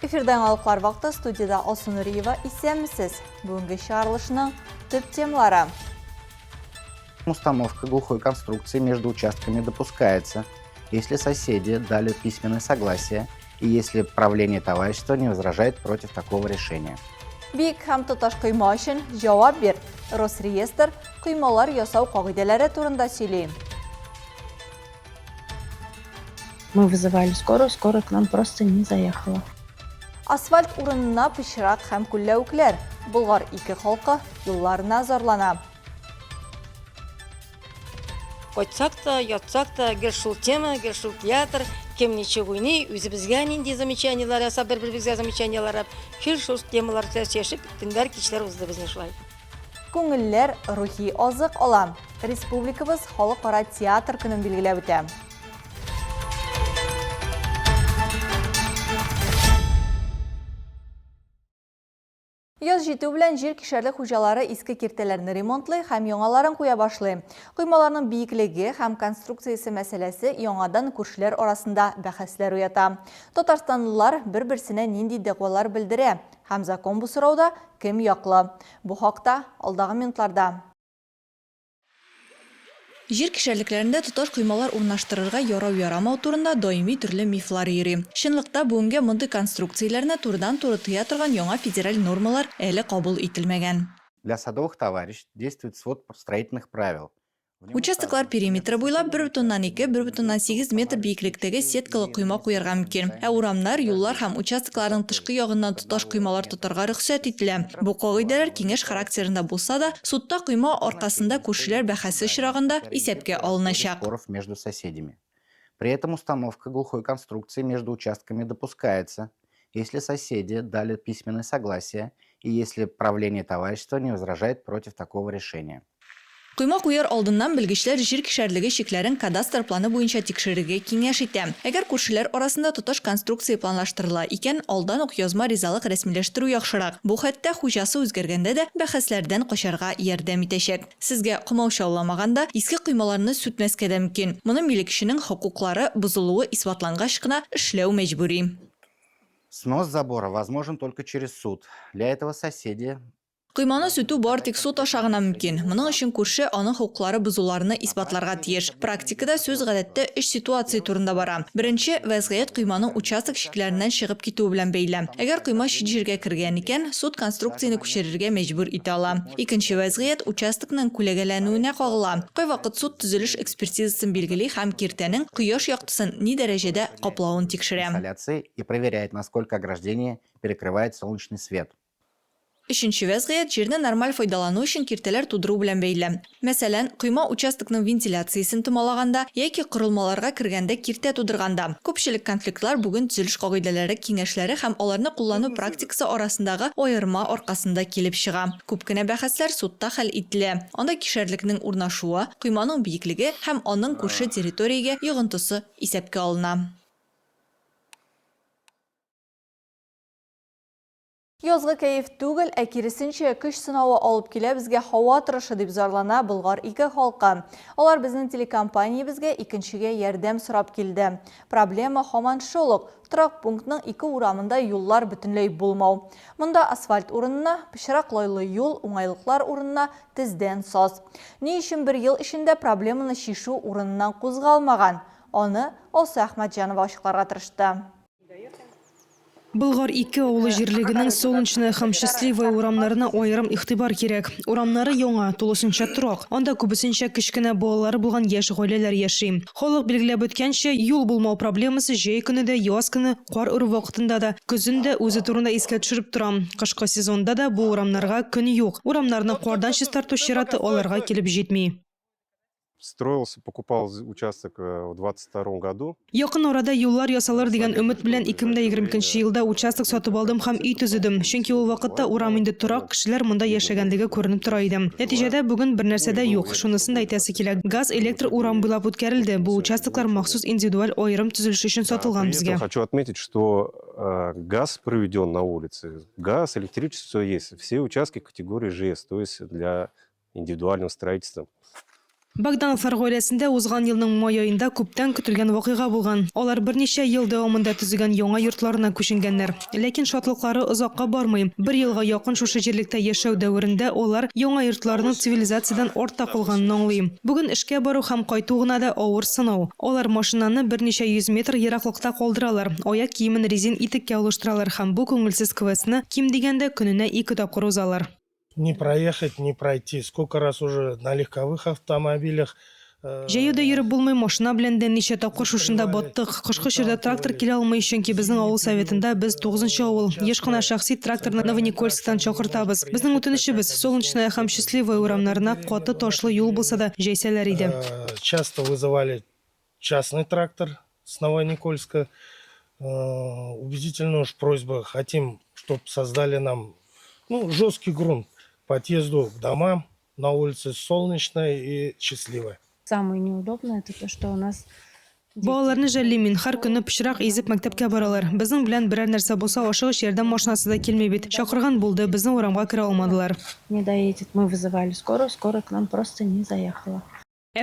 Эфирден алықлар вақты студияда Алсын Нұриева исемісіз. Бүгінгі шарылышының түп темалары. Установка глухой конструкции между участками допускается, если соседи дали письменное согласие и если правление товарищества не возражает против такого решения. Бик һәм тоташ құйма үшін жауап бер. Росреестр құймалар ясау қағиделері турында сөйлейм. Мы вызывали скорую, скорая к нам просто не заехала. Асфальт урынына пішірақ һәм күлләуклер. Бұлғар икі халқы юлларына зарлана. Қойтсақ та, ятсақ та, гершул тема, гершул театр, кем ничего не, өзімізге нинди замечаниялар, ясап бір-бірімізге замечаниялар, гершул темалар шешіп, тіндер кешілер ұзды бізне шылай. Көңіллер рухи азық алам. Республикабыз халықара театр күнін белгілеп өтті. Яз жету білән жер кишәрлік хужалары иске кертелеріні ремонтлы һәм яңаларын қоя башлы. Құймаларының бейіклігі һәм конструкциясы мәселесі яңадан күршілер арасында бәхәсләр уята. Татарстанлылар бір-бірсіне нинди дәғвалар білдіре. Һәм закон бұ сұрауда кім яқлы? Бұ хақта алдағы минутларда. Жер кишәрліклерінде тұташ құймалар урнаштырырға ярау-ярамау турында даими түрлі мифлар йөри. Шынлықта бүгінге мұндай конструкцияларына турыдан-туры тыя тұрған яңа федераль нормалар әлі қабыл ителмәгән. Для садовых товариществ действует свод строительных правил. Участоклар периметры буйлап 1,2-1,8 метр бейікліктегі сеткалы құйма қойырға мөмкин. Урамнар, юллар һәм участоклардың тышқы яғынан тұташ құймалар тұтарға рөхсәт ителә. Бу кагыйдәләр киңәш характерында булса да, судта құйма аркасында күршеләр бәхәсе очрагында исәпкә алыначак. Споров между соседями. При этом установка глухой конструкции между участками допускается, если соседи дали письменное согласие и если правление товарищества не возражает против такого решения. Құйма қойыр алдыннан білгішлер жер кишәрлігі шеклерін кадастр планы бойынша текшеріге кеңеш итә. Әгәр күршеләр арасында тоташ конструкция планлаштырыла икән, алдан ук язма ризалык рәсмиләштерү яхшырак. Бу хәтта хуҗасы үзгәргәндә дә бәхәсләрдән качарга ярдәм итәчәк. Сезгә комау шауламаганда иске коймаларны сүтмәскә дә мөмкин. Моны милекченең хокуклары бузылуы исбатлангач кына эшләү мәҗбүри. Снос забора возможен только через суд. Для этого соседи Құйманы сүту бар тик суд ашагына мөмкин. Моның өчен күрше аның хукуклары бузуларны исбатларга тиеш. Практикада сүз гадәттә эш ситуация турында бара. Беренче вазгыять құйманың участок шикләреннән чыгып китү белән бәйле. Әгәр құйма чит җиргә кергән икән, суд конструкцияны күчерергә мәҗбүр итә ала. Икенче вазгыять участокның күләгәләнүенә кагыла. Кайвакыт суд төзелеш экспертизасын билгели һәм киртәнең кояш яктысын ни дәрәҗәдә каплавын тикшерә. И проверяет, насколько ограждение перекрывает солнечный свет. Өченче вазгыять җирне нормаль файдалану өчен киртәләр тудыру белән бәйле. Мәсәлән, құйма участокның вентиляциясын томалаганда яки корылмаларга кергәндә киртә тудырганда. Күпчелек конфликтлар бүген төзелеш кагыйдәләре, киңәшләре һәм аларны куллану практикасы арасындагы аерма аркасында килеп чыга. Күп кенә бәхәсләр судта хәл ителә. Анда кишәрлекнең урнашуы, құйманың бийеклеге һәм аның күрше территориягә йогынтысы исәпкә алына. Язгы кәйф түгел, киресенчә көч сынавы алып килә безгә һава торышы дип зарлана Болгар ике халкы. Алар безнең телекомпаниябезгә икенчегә ярдәм сорап килде. Проблема һаман шул ук. Торак пунктның ике урамында юллар бөтенләй булмау. Монда асфальт урынына пычрак лайлы юл, уңайлыклар урынына тездән саз. Ни өчен бер ел эчендә проблеманы чишү урыныннан кузгалмаган? Аны Алса Әхмәтҗанова ачыкларга тырышты. Болгар ике авылы җирлегенең солнечная һәм счастливая урамнарына аерым игътибар кирәк. Урамнары яңа, тулысынча торак. Анда күбесенчә кечкенә балалары булган яшь гаиләләр яши. Халык билгеләп үткәнчә, юл булмау проблемасы җәй көне дә, яз көне, кар уру вакытында да, көзендә үзе турында искә төшереп торам. Кышкы сезонда да бу урамнарга көн юк. Урамнарны кардан чистарту чираты аларга килеп җитми. Строился, покупал участок в 22 году. Якын арада юллар ясалыр дигән өмет белән 2022 елда участок сатып алдым һәм үй төзедем. Чөнки ул вакытта урам инде торак, кешеләр монда яшәгәнлеге күренеп тора иде. Нәтиҗәдә бүген бер нәрсә дә юк. Шунысын да әйтәсе килә. Газ, электр урам буйлап үткәрелде. Бу участоклар махсус индивидуаль аерым төзелеш өчен сатылган безгә. Хочу отметить, что газ проведен на улице. Газ, электричество есть. Все участки категории ЖС, то есть для индивидуального строительства. Богдановлар гаиләсендә узган елның май аенда күптән көтелгән вакыйга булган. Алар берничә ел дәвамында төзегән яңа йортларына күченгәннәр. Ләкин шатлыклары озакка бармый. Бер елга якын шушы җирлектә яшәү дәверендә алар яңа йортларның цивилизациядән артта калганын аңлый. Бүген эшкә бару һәм кайту гына да авыр сынау. Алар машинаны берничә йөз метр ераклыкта калдыралар. Аяк киемен резин итеккә алыштыралар һәм бу күңелсез квестны ким дигәндә көненә 2 тапкыр узалар. Не проехать, не пройти. Сколько раз уже на легковых автомобилях. Җәяүдә йөреп булмый, машина белән дә ничә тапкыр шушында баттык. Кышкы чорда трактор килә алмый, чөнки безнең авыл советында без 9нчы авыл. Еш кына шәхси тракторны Новоникольсктан чакыртабыз. Безнең үтенечебез Солнечная һәм Счастливая урамнарына каты ташлы юл булса да җәйсәләр иде. Часто вызывали частный трактор с Новоникольска. Убедительную просьбу. Хотим, чтобы создали нам жесткий грунт по отъезду к домам на улице Солнечная и Счастливая. Самое неудобное это то, что у нас Балаларны жәлли мин, һәр көнне пычрак изеп мәктәпкә баралар. Безнең белән берәр нәрсә булса ашыгыч ярдәм машинасы да килми бит. Чакырган булды, безнең урамга керә алмадылар. не доедет. Мы вызывали скорую, скорая к нам просто не заехала.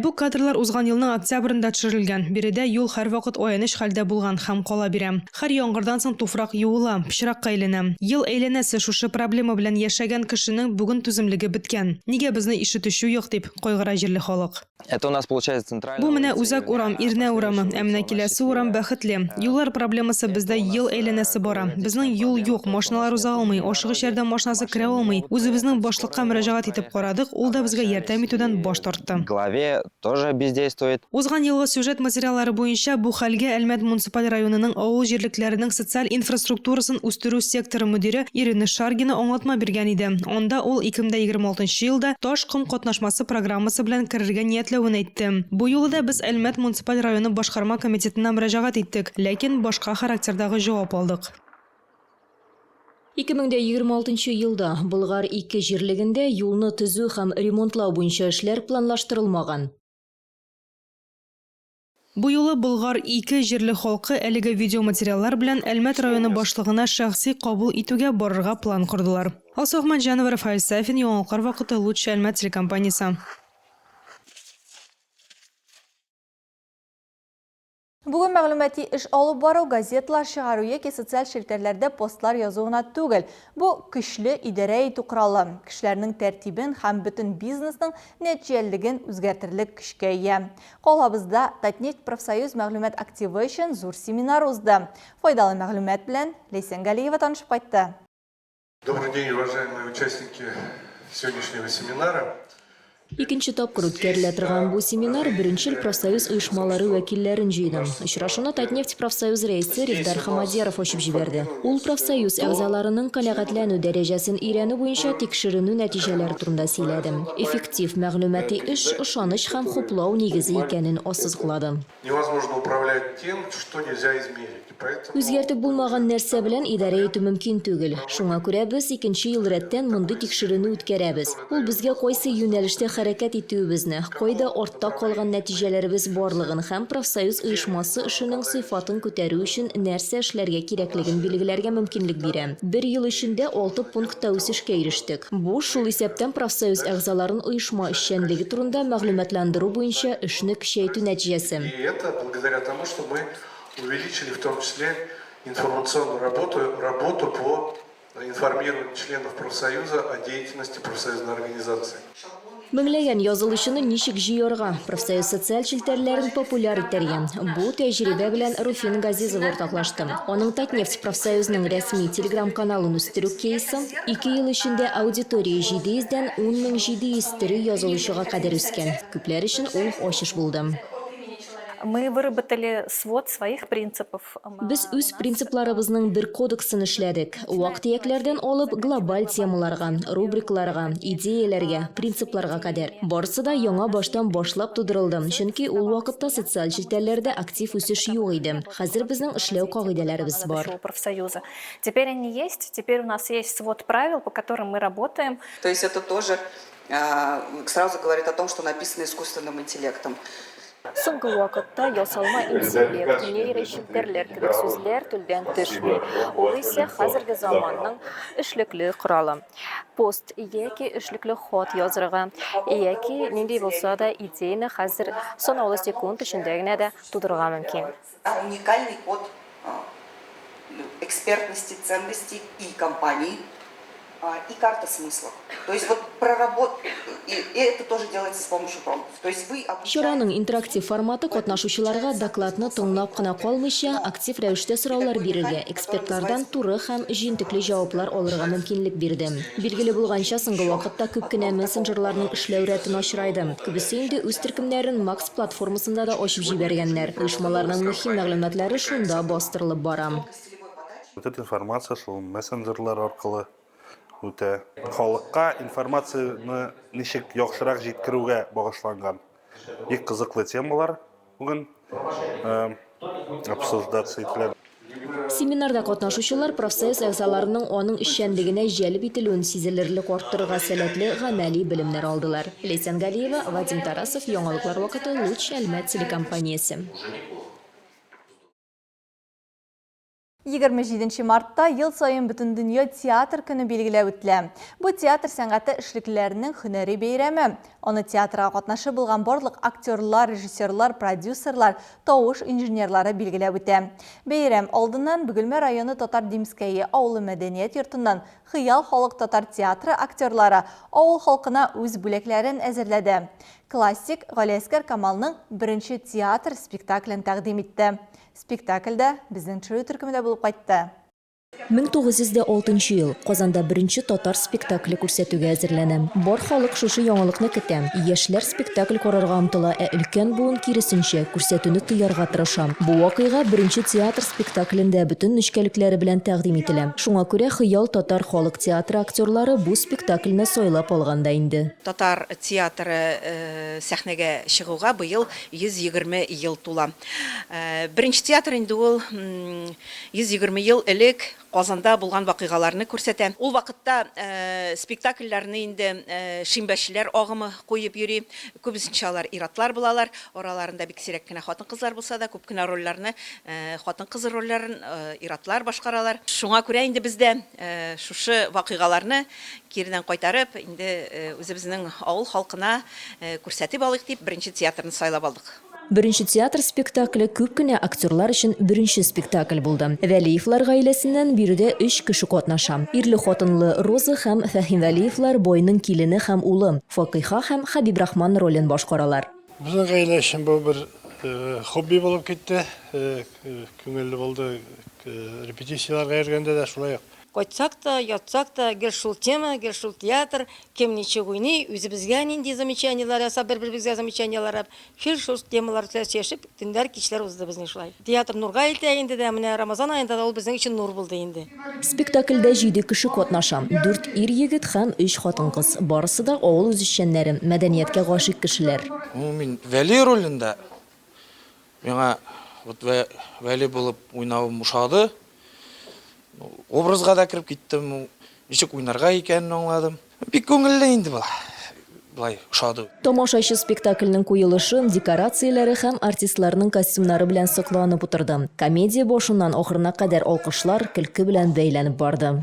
Бу кадрлар узган елның октябрында төшерелгән. Биредә юл һәр вакыт аяныч хәлдә булган һәм кала бирә. Һәр яңгырдан соң туфрак юыла, пычракка әйләнә. Ел әйләнәсе шушы проблема белән яшәгән кешенең бүген түземлеге беткән. Нигә безне ишетүче юк дип кайгыра җирле халык. Это у нас получается центральный. Бу менә үзәк урам, Ирнә урамы, ә менә киләсе урам бәхетле. Юллар проблемасы бездә ел әйләнәсе бара. Безнең юл юк, машиналар уза алмый, ашыгыч ярдәм машинасы керә алмый. Үзебезнең башлыкка мөрәҗәгать итеп карадык, ул да безгә ярдәм итүдән баш тартты. В голове тоже бездействует. Узган елгы сюжет материаллары буенча бу хәлгә Әлмәт муниципаль районының авыл җирлекләренең социаль инфраструктурасын үстерү секторы мөдире Ирина Шаргина аңлатма биргән иде. Анда ул 2026 елда таш ком катнашмасы программасы белән керергә ниятләвен әйтте. Бу юлы да без Әлмәт муниципаль районы башкарма комитетына мөрәҗәгать иттек, ләкин башка характердагы җавап алдык. 2026 елда Болгар 2 җирлегендә юлны төзү һәм ремонтлау буенча эшләр планлаштырылмаган. Бу юлы Болгар 2 җирле халкы әлеге видеоматериаллар белән Әлмәт районы башлыгына шәхси кабул итүгә барырга план кордылар. Алсохман Җанова, Рафаэль Сафин, Яңалыклар вакыты, Лучший Әлмәт телекомпаниясе. Бүген мәгълүмати эш алып бару, газетлар чыгару яки социаль челтәрләрдә постлар язуына түгел. Бу көчле идарә итү коралы. Кешеләрнең тәртибен һәм бөтен бизнесның нәтиҗәлелеген үзгәртерлек көчкә ия. Калабызда Татнефть профсоюз мәгълүмат активы өчен зур семинар узды. Файдалы мәгълүмат белән Лейсән Галиева танышып кайтты. Добрый день, уважаемые участники сегодняшнего семинара. Икенче тапкыр үткәрелә торган бу семинар беренчел профсоюз оешмалары вәкилләрен җыйды. Очрашуны Татнефть профсоюз рәисе Ревдар Хамадьяров ачып җибәрде. Ул профсоюз әгъзаларының канәгатьләнү дәрәҗәсен өйрәнү буенча тикшеренү нәтиҗәләре турында сөйләде. Эффектив мәгълүмати эш ышаныч һәм хуплау нигезе икәнен ассызыклады. Невозможно управлять тем, что нельзя измерить. Үзгәртеп булмаган нәрсә белән идарә итү мөмкин түгел. Шуңа күрә без икенче ел рәттән мондый тикшеренү үткәрәбез. Ул безгә кайсы юнәлештә хәрәкәт итүебезне, кайда артта калган нәтиҗәләребез барлыгын һәм профсоюз оешмасы эшенең сыйфатын күтәрү өчен нәрсә эшләргә кирәклеген билгеләргә мөмкинлек бирә. Бер ел эчендә 6 пунктта үсешкә ирештек. Бу шул исәптән профсоюз әгъзаларын оешма эшчәнлеге турында мәгълүматландыру буенча эшне көчәйтү нәтиҗәсе. И это благодаря тому, что мы увеличили в том числе информационную работу по информированию членов профсоюза о деятельности профсоюзной организации. Меңләгән язылышыны ничек җыярга, профсоюз социаль челтәрләрен популяр итәргә. Бу тәҗрибә белән Руфин Газизова ортаклашты. Аның Татнефть профсоюзның рәсми телеграм-каналын үстерү кейсы 2 ел эчендә аудитория 700-дән 10,700 тере язылышыга кадәр үскән. Күпләр өчен ул ачыш булды. Мы выработали свод своих принципов. Без үз принципларыбызның бер кодексын эшләдек. Вак-төякләрдән алып глобаль темаларга, рубрикаларга, идеяләргә, принципларга кадәр. Барысы да яңа баштан башлап тудырылды. Чөнки ул вакытта социаль челтәрләрдә актив үсеш юк иде. Хәзер безнең эшләү кагыйдәләребез бар. Профсоюза. Теперь они есть. Теперь у нас есть свод правил, по которым мы работаем. То есть это тоже сразу говорит о том, что написано искусственным интеллектом. Соңғы вакытта ясалма интеллект, нейрошелтерлер кебек сүзләр телдән төшми. Ул исә хәзерге заманның эшлекле коралы. Пост яки эшлекле хат язырга, яки нинди булса да идеяны хәзер санаулы секунд эчендә генә дә тудырырга мөмкин. Уникальный код экспертности, ценностей и компании, и карта смыслов. То есть вот и это тоже делается с помощью промптов. То есть вы Чараның интерактив форматы катнашучыларга докладны тыңлап кына калмыйча, актив рәвештә сораулар бирергә, экспертлардан туры һәм җентекле җаваплар алырга мөмкинлек бирде. Билгеле булганча, соңгы вакытта күп кенә мессенджерларның эшләү рәтен ачрайды. Күбесе инде үз төркемнәрен Max платформасында да ачып җибәргәннәр. Оешмаларның мөһим мәгълүматлары шунда бастырылып бара. Вот эта информация шул мессенджерлар аркылы үтә. Халыкка информацияны ничек яхшырак җиткерүгә багышланган. Бик кызыклы темалар бүген обсуждация ителә. Семинарда катнашучылар профсоюз әгъзаларының аның эшчәнлегенә җәлеп ителүен сизелерлек арттырырга сәләтле гамәли белемнәр алдылар. Лейсан Галиева, Вадим Тарасов, Яңалыклар вакыты, Луч Әлмәт телекомпаниясе. 27 мартта ел сайын бүтін дөнья театр көне билгеләп үтелә. Бу театр сәнгате эшлекләренең һөнәри бәйрәме. Аны театрга катнашы булган барлык актерлар, режиссерлар, продюсерлар, тавыш инженерлары билгеләп үтә. Бәйрәм алдыннан Бөгелмә районы Татар Димскәе авылы мәдәният йортыннан Хыял халык татар театры актерлары авыл халкына үз бүләкләрен әзерләде. Классик Галиәскәр Камалның беренче театр спектаклен тәкъдим итте. Спектакльдә безнең төшерү төркемендә булып кайтты. 1906 ел Казанда беренче татар спектакле күрсәтүгә әзерләнә. Бар халык шушы яңалыкны көтә. Яшьләр спектакль карарга омтыла, өлкән буын киресенчә күрсәтүне тыярга тырыша. Бу вакыйга беренче театр спектаклендә бөтен нечкәлекләре белән тәкъдим ителә. Шуңа күрә Хыял татар халык театры актерлары бу спектакльне сайлап алганда инде. Татар театры сәхнәгә чыгуга быел 120 ел тула. Беренче театр инде ул 120 ел элек Казанда булган вакыйгаларны күрсәтә. Ул вакытта спектакльләрне инде шимбәчеләр агымы куеп йөри. Күбесенчә алар иратлар булалар. Араларында бик сирәк кенә хатын-кызлар булса да, күп кенә рольләрне хатын-кыз рольләрен иратлар башкаралар. Шуңа күрә инде бездә шушы вакыйгаларны киридән кайтарып, инде үзебезнең авыл халкына күрсәтеп алыйк дип беренче театрны сайлап алдык. Беренче театр спектакле күп кенә актерлар өчен беренче спектакль булды. Вәлиевлар гаиләсеннән биредә 3 кеше катнаша. Ирле-хатынлы Роза һәм Фәһим Вәлиевлар бойның килене һәм улы, Факыйха һәм Хәбиб Рахман ролен башкаралар. Безнең гаилә өчен бу бер хобби булып китте. Күңелле булды. Репетицияларга йөргәндә дә шулай. Кайтсак та, ятсак та, гел шул тема, гел шул театр, кем ничек уйный, үзебезгә нинди замечаниялар ясап, бер-беребезгә замечаниялар ясап, гел шул темалар чәчеп, төндәр кичләр узды безнең шулай. Театр нурга илтә инде дә, менә Рамазан аенда да ул безнең өчен нур булды инде. Спектакльдә 7 кеше катнаша. 4 ир-егет һәм 3 хатын-кыз. Барысы да авыл үзешчәннәре, мәдәнияткә гашыйк кешеләр. Мин Вәли ролендә миңа Вәли булып уйнавым ошады. Образга да кирип киттем, ничек уйнарга икәнен аңладым. Бик күңелле инде булай ошады. Тамашачы спектакльнең куелышы, декорацияләре һәм артистларның костюмнары белән сокланып утырды. Комедия башыннан ахырына кадәр алкышлар, көлке белән бәйләнеп барды.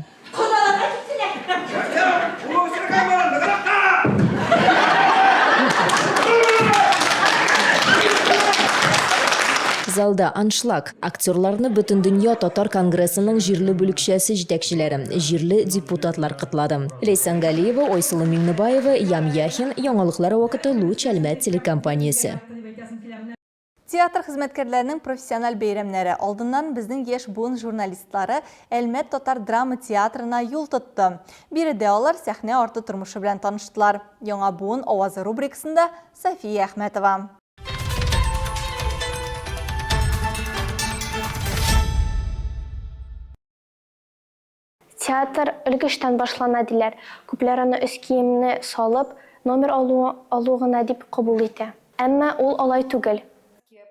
Залда аншлаг. Актерларны бөтен дөнья татар конгрессының җирле бүлекчәсе җитәкчеләре, җирле депутатлар кытлады. Лейсан Галиева, Ойсылу Миңнебаева, Ям Яхин, Яңалыклар вакыты, Луч Әлмәт телекомпаниясе. Театр хезмәткәрләренең профессиональ бәйрәмнәре алдыннан безнең яшь буын журналистлары Әлмәт татар драма театрына юл тотты. Биредә алар сәхнә арты тормышы белән таныштылар. Яңа буын авазы рубрикасында София Әхмәтова. Театр өлгештән башлана диләр. Күпләр аны өс киемне салып, номер алуына дип кабул итә. Әмма ул алай түгел.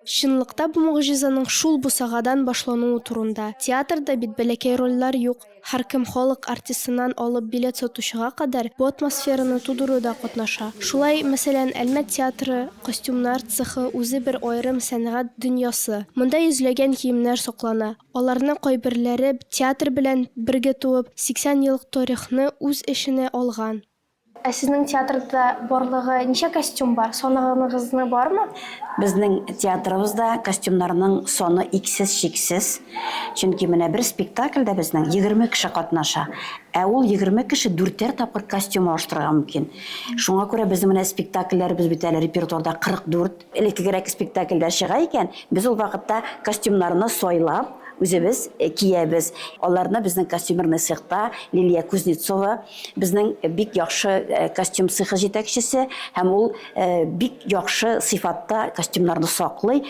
Шынлыкта бу мугҗизаның шул бусагадан башлануы турында. Театрда бит бәләкәй рольләр юк. Һәркем халык артистынан алып билет сатучыга кадәр бу атмосфераны тудыруда катнаша. Шулай, мәсәлән, Әлмәт театры, костюмнар цехы үзе бер аерым сәнгать дөньясы. Монда йөзләгән киемнәр саклана. Аларны кайберләре театр белән бергә туып, 80 еллык тарихны үз эшенә алган. Ә сезнең театрда барлыгы ничә костюм бар? Санагыгызны бармы? Безнең театрыбызда костюмнарның соны иксез-чиксез. Чөнки менә бер спектакльдә безнең 20 кеше катнаша. Ә ул 20 кеше 4 тапкыр костюм алыштырырга мөмкин. Шуңа күрә безнең менә спектакльләребез бит әле репертуарда 44. Элеккегәрәк спектакльдә чыга икән, без ул вакытта костюмнарны сойлап үзебез киябез. Аларны безнең костюмерный цехта Лилия Кузнецова, безнең бик яхшы костюм цехы җитәкчесе, һәм ул бик яхшы сыйфатта костюмнарны саклый.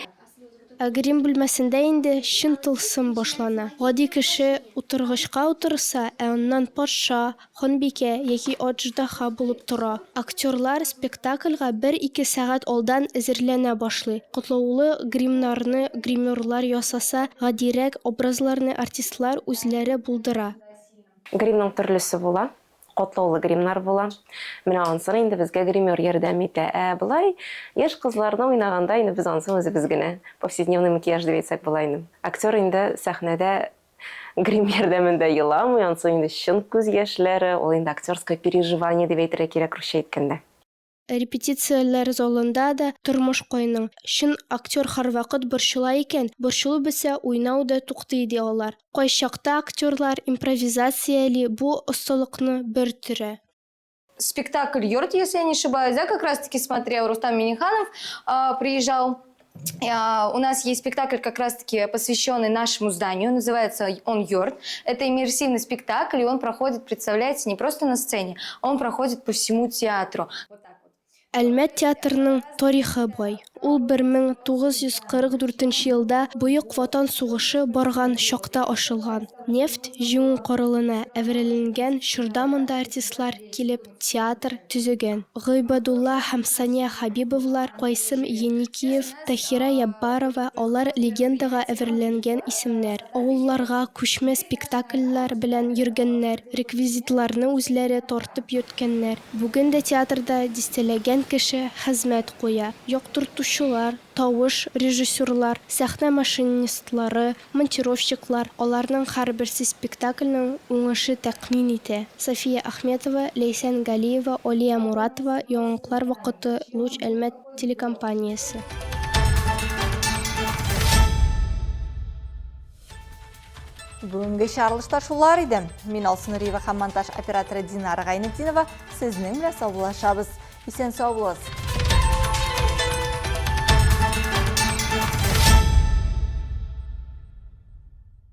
Грим бүлмәсендә инде шын тылсым башлана. Гади кеше утыргычка утырса, ә аннан патша, ханбикә яки аҗдаһа булып тора. Актерлар спектакльгә 1-2 сәгать алдан әзерләнә башлый. Катлаулы гримнарны гримерлар ясаса, гадирәк образларны артистлар үзләре булдыра. Гримның төрлесе була. Катлаулы гримнар була. Менә ансын инде безгә гример ярдәм итә. Ә булай яшь кызларны уйнаганда инде без ансын үзебез генә повседневный макияж дип әйтсәк була инде. Актер инде сәхнәдә грим ярдәмендә еламый, ансын инде чын күз яшьләре, ул инде актерское переживание дип әйтергә кирәк русча әйткәндә. Репетицияләр залында да тормыш кайның. Шын актер һәрвакыт борчыла икән, борчылу бесә уйнау да туктый ди алар. Кайчакта актерлар импровизацияле бу осталыкны бер төрә. Спектакль «Йорт», если я не ошибаюсь, да, как раз-таки смотрел, Рустам Миниханов приезжал. У нас есть спектакль, как раз-таки посвященный нашему зданию, называется он «Йорт». Это иммерсивный спектакль, и он проходит, представляете, не просто на сцене, а он проходит по всему театру. Әлмәт театрының тарихы бай. Ул 1944 елда Бөек Ватан сугышы барган чакта ачылган. Нефть җиңү корылына әверелгән чорда монда артистлар килеп театр төзегән. Гыйбадулла һәм Сания Хабибовлар, Кайсым Еникиев, Тахира Яббарова, алар легендага әверелгән исемнәр. Авылларга күчмә спектакльләр белән йөргәннәр, реквизитларны үзләре тартып йөрткәннәр. Бүген дә театрда дистәләгән кеше хезмәт куя. Яктыртучылар, тавыш режиссерлар, сәхнә машинистлары, монтировщиклар, аларның һәрберсе спектакльнең уңышы тәкъмин итә. София Ахметова, Лейсән Галиева, Олия Муратова, Яңаклар вакыты, Луч Әлмәт телекомпаниясе. Бүгінгі шарылыштар шулар иде. Мин Алсын Нуриева һәм монтаж операторы Динара Гайнетдинова сезнең белән саубуллашабыз. Исән сау булыгыз.